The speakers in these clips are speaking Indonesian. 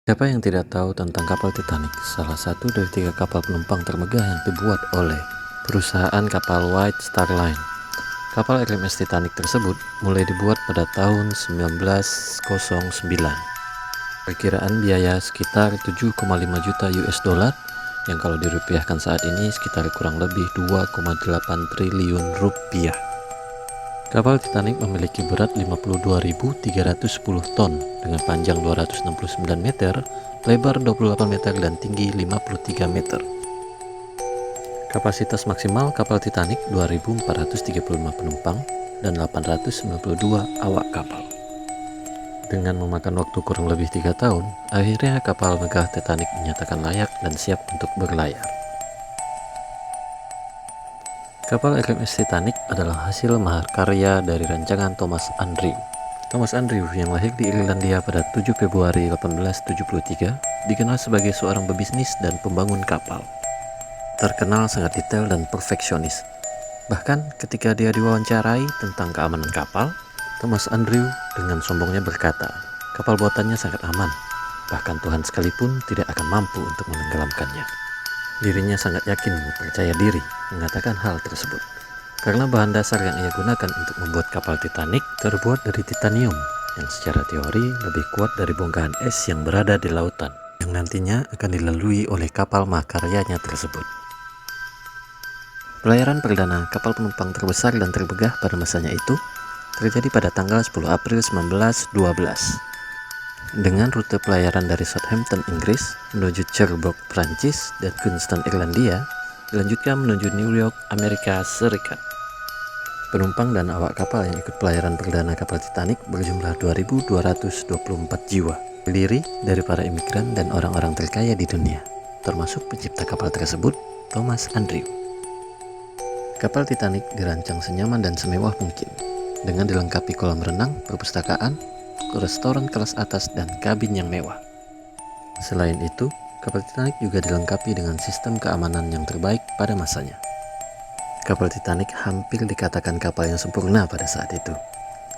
Siapa yang tidak tahu tentang kapal Titanic, salah satu dari 3 kapal penumpang termegah yang dibuat oleh perusahaan kapal White Star Line. Kapal RMS Titanic tersebut mulai dibuat pada tahun 1909. Perkiraan biaya sekitar 7,5 juta US dollar, yang kalau dirupiahkan saat ini sekitar kurang lebih 2,8 triliun rupiah. Kapal Titanic memiliki berat 52.310 ton dengan panjang 269 meter, lebar 28 meter dan tinggi 53 meter. Kapasitas maksimal kapal Titanic 2.435 penumpang dan 892 awak kapal. Dengan memakan waktu kurang lebih 3 tahun, akhirnya kapal megah Titanic dinyatakan layak dan siap untuk berlayar. Kapal RMS Titanic adalah hasil mahakarya dari rancangan Thomas Andrew. Thomas Andrew yang lahir di Irlandia pada 7 Februari 1873 dikenal sebagai seorang pebisnis dan pembangun kapal. Terkenal sangat detail dan perfeksionis. Bahkan ketika dia diwawancarai tentang keamanan kapal, Thomas Andrew dengan sombongnya berkata, kapal buatannya sangat aman, bahkan Tuhan sekalipun tidak akan mampu untuk menenggelamkannya. Dirinya sangat yakin dan percaya diri mengatakan hal tersebut, karena bahan dasar yang ia gunakan untuk membuat kapal Titanic terbuat dari titanium yang secara teori lebih kuat dari bongkahan es yang berada di lautan, yang nantinya akan dilalui oleh kapal mahakaryanya tersebut. Pelayaran perdana kapal penumpang terbesar dan termegah pada masanya itu terjadi pada tanggal 10 April 1912. Dengan rute pelayaran dari Southampton, Inggris menuju Cherbourg, Prancis dan Queenstown, Irlandia, dilanjutkan menuju New York, Amerika Serikat. Penumpang dan awak kapal yang ikut pelayaran perdana kapal Titanic berjumlah 2.224 jiwa, terdiri dari para imigran dan orang-orang terkaya di dunia, termasuk pencipta kapal tersebut, Thomas Andrew. Kapal Titanic dirancang senyaman dan semewah mungkin, dengan dilengkapi kolam renang, perpustakaan, restoran kelas atas, dan kabin yang mewah. Selain itu, kapal Titanic juga dilengkapi dengan sistem keamanan yang terbaik pada masanya. Kapal Titanic hampir dikatakan kapal yang sempurna pada saat itu.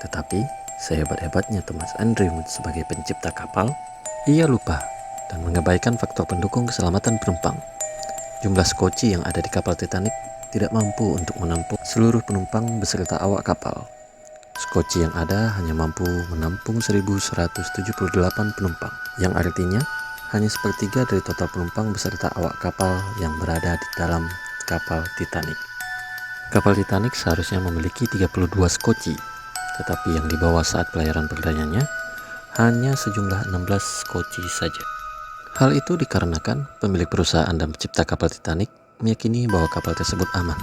Tetapi, sehebat-hebatnya Thomas Andrew sebagai pencipta kapal, ia lupa dan mengabaikan faktor pendukung keselamatan penumpang. Jumlah skoci yang ada di kapal Titanic tidak mampu untuk menampung seluruh penumpang beserta awak kapal. Skoci yang ada hanya mampu menampung 1.178 penumpang, yang artinya hanya sepertiga dari total penumpang beserta awak kapal yang berada di dalam kapal Titanic. Kapal Titanic seharusnya memiliki 32 skoci, tetapi yang dibawa saat pelayaran perdananya hanya sejumlah 16 skoci saja. Hal itu dikarenakan pemilik perusahaan dan pencipta kapal Titanic meyakini bahwa kapal tersebut aman.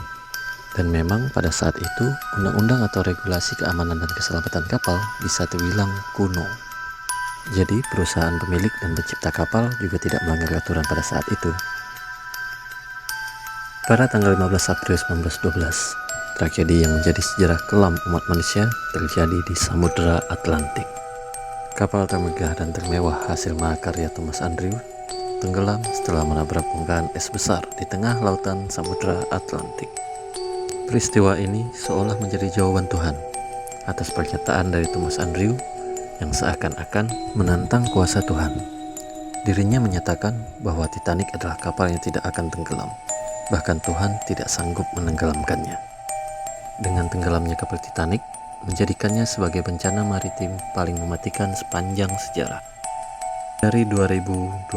Dan memang pada saat itu, undang-undang atau regulasi keamanan dan keselamatan kapal bisa terbilang kuno. Jadi, perusahaan pemilik dan pencipta kapal juga tidak melanggar aturan pada saat itu. Pada tanggal 15 April 1912, tragedi yang menjadi sejarah kelam umat manusia terjadi di Samudra Atlantik. Kapal termegah dan termewah hasil mahakarya Thomas Andrew tenggelam setelah menabrak bongkahan es besar di tengah lautan Samudra Atlantik. Peristiwa ini seolah menjadi jawaban Tuhan atas pernyataan dari Thomas Andrew yang seakan-akan menantang kuasa Tuhan. Dirinya menyatakan bahwa Titanic adalah kapal yang tidak akan tenggelam, bahkan Tuhan tidak sanggup menenggelamkannya. Dengan tenggelamnya kapal Titanic menjadikannya sebagai bencana maritim paling mematikan sepanjang sejarah. Dari 2.224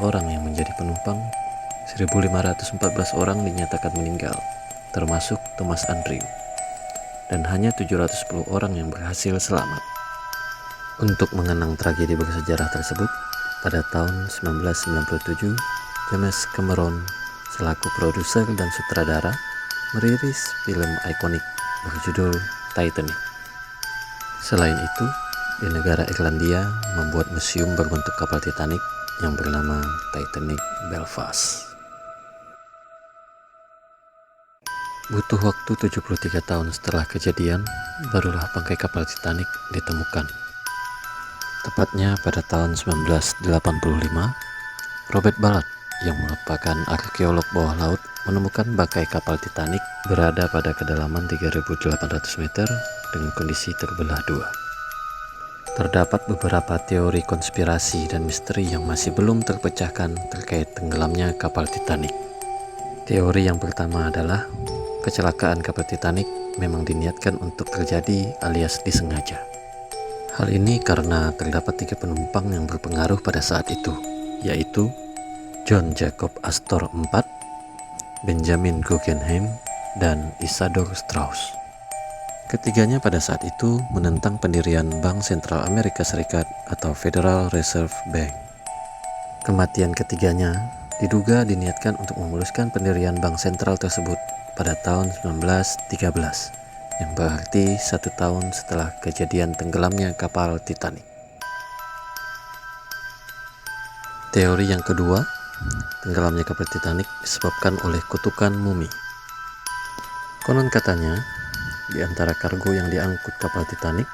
orang yang menjadi penumpang, 1.514 orang dinyatakan meninggal, termasuk Thomas Andrew, dan hanya 710 orang yang berhasil selamat. Untuk mengenang tragedi bersejarah tersebut, pada tahun 1997, James Cameron selaku produser dan sutradara merilis film ikonik berjudul Titanic. Selain itu, di negara Irlandia membuat museum berbentuk kapal Titanic yang bernama Titanic Belfast. Butuh waktu 73 tahun setelah kejadian, barulah bangkai kapal Titanic ditemukan. Tepatnya pada tahun 1985, Robert Ballard yang merupakan arkeolog bawah laut menemukan bangkai kapal Titanic berada pada kedalaman 3.800 meter dengan kondisi terbelah dua. Terdapat beberapa teori konspirasi dan misteri yang masih belum terpecahkan terkait tenggelamnya kapal Titanic. Teori yang pertama adalah kecelakaan kapal Titanic memang diniatkan untuk terjadi alias disengaja. Hal ini karena terdapat 3 penumpang yang berpengaruh pada saat itu, yaitu John Jacob Astor IV, Benjamin Guggenheim, dan Isadore Strauss. Ketiganya pada saat itu menentang pendirian Bank Sentral Amerika Serikat atau Federal Reserve Bank. Kematian ketiganya diduga diniatkan untuk memuluskan pendirian bank sentral tersebut pada tahun 1913. Yang berarti 1 tahun setelah kejadian tenggelamnya kapal Titanic. Teori yang kedua, tenggelamnya kapal Titanic disebabkan oleh kutukan mumi. Konon katanya, di antara kargo yang diangkut kapal Titanic,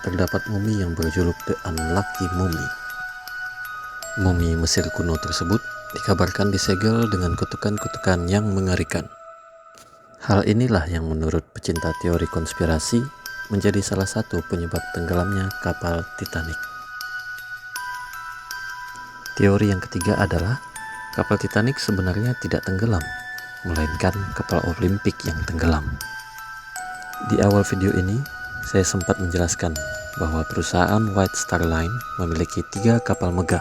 terdapat mumi yang berjuluk The Unlucky Mummy. Mumi Mesir kuno tersebut dikabarkan disegel dengan kutukan-kutukan yang mengerikan. Hal inilah yang menurut pecinta teori konspirasi menjadi salah satu penyebab tenggelamnya kapal Titanic. Teori yang ketiga adalah kapal Titanic sebenarnya tidak tenggelam, melainkan kapal Olimpik yang tenggelam. Di awal video ini, saya sempat menjelaskan bahwa perusahaan White Star Line memiliki 3 kapal megah,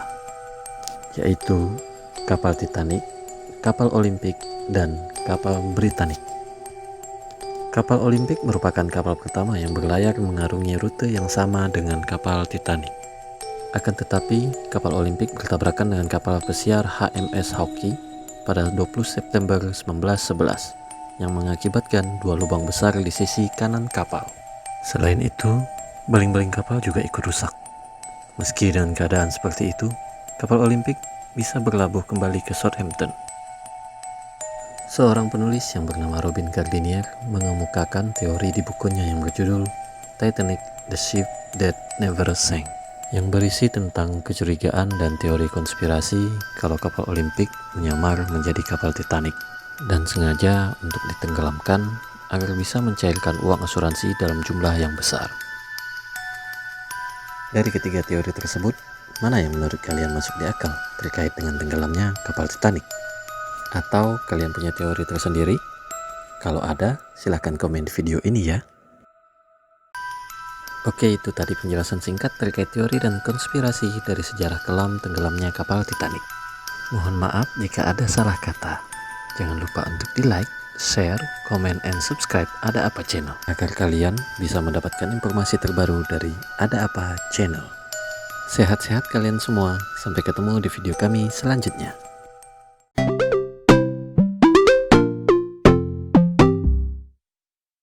yaitu kapal Titanic, kapal Olimpik, dan kapal Britannic. Kapal Olimpik merupakan kapal pertama yang berlayar mengarungi rute yang sama dengan kapal Titanic. Akan tetapi, kapal Olimpik bertabrakan dengan kapal pesiar HMS Hawke pada 20 September 1911 yang mengakibatkan 2 lubang besar di sisi kanan kapal. Selain itu, baling-baling kapal juga ikut rusak. Meski dengan keadaan seperti itu, kapal Olimpik bisa berlabuh kembali ke Southampton. Seorang penulis yang bernama Robin Gardinier mengemukakan teori di bukunya yang berjudul Titanic, The Ship That Never Sank, yang berisi tentang kecurigaan dan teori konspirasi kalau kapal Olimpik menyamar menjadi kapal Titanic dan sengaja untuk ditenggelamkan agar bisa mencairkan uang asuransi dalam jumlah yang besar. Dari ketiga teori tersebut, mana yang menurut kalian masuk di akal terkait dengan tenggelamnya kapal Titanic? Atau kalian punya teori tersendiri? Kalau ada, silahkan komen di video ini ya. Oke, itu tadi penjelasan singkat terkait teori dan konspirasi dari sejarah kelam tenggelamnya kapal Titanic. Mohon maaf jika ada salah kata. Jangan lupa untuk di like, share, komen, and subscribe Ada Apa Channel agar kalian bisa mendapatkan informasi terbaru dari Ada Apa Channel. Sehat-sehat kalian semua, sampai ketemu di video kami selanjutnya.